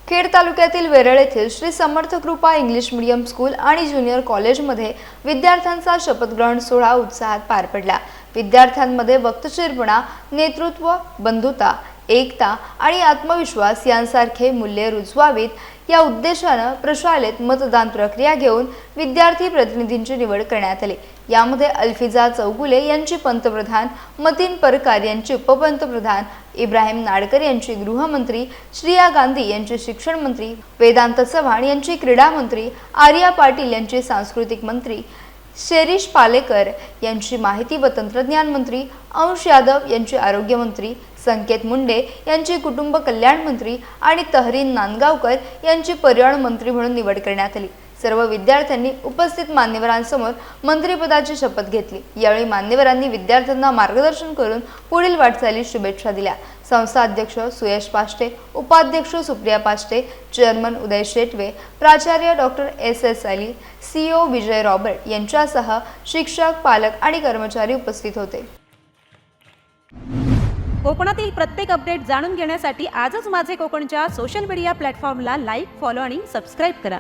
खेड तालुक्यातील वेरळ येथील श्री समर्थ कृपा इंग्लिश मीडियम स्कूल आणि ज्युनियर कॉलेजमध्ये विद्यार्थ्यांचा शपथग्रहण सोहळा उत्साहात पार पडला। विद्यार्थ्यांमध्ये वक्तशीरपणा, नेतृत्व, बंधुता, एकता आणि आत्मविश्वास यांसारखे मूल्ये रुजवावीत या उद्देशाने प्रशालेत मतदान प्रक्रिया घेऊन विद्यार्थी प्रतिनिधींची निवड करण्यात आली। यामध्ये अल्फिजा चौगुले यांची पंतप्रधान, मतीन परकार यांची उपपंतप्रधान, इब्राहिम नाडकर यांची गृहमंत्री, श्रिया गांधी यांची शिक्षण मंत्री, वेदांत चव्हाण यांची क्रीडा मंत्री, आर्या पाटील यांची सांस्कृतिक मंत्री, शेरीष पालेकर यांची माहिती व तंत्रज्ञान मंत्री, अंश यादव यांची आरोग्य मंत्री, संकेत मुंडे यांची कुटुंब कल्याण मंत्री आणि तहरीन नांदगावकर यांची पर्यावरण मंत्री म्हणून निवड करण्यात आली। सर्व विद्यार्थ्यांनी उपस्थित मान्यवरांसमोर मंत्रिपदाची शपथ घेतली। यावेळी मान्यवरांनी विद्यार्थ्यांना मार्गदर्शन करून पुढील वाटचालीस शुभेच्छा दिल्या। संस्था अध्यक्ष सुयश पाष्टे, उपाध्यक्ष सुप्रिया पाष्टे, चेअरमन उदय शेटवे, प्राचार्य डॉक्टर एस अली, सीईओ विजय रॉबर्ट यांच्यासह शिक्षक, पालक आणि कर्मचारी उपस्थित होते। कोकणातील प्रत्येक अपडेट जाणून घेण्यासाठी आजच माझे कोकणच्या सोशल मीडिया प्लॅटफॉर्मला लाईक, फॉलो आणि सबस्क्राईब करा।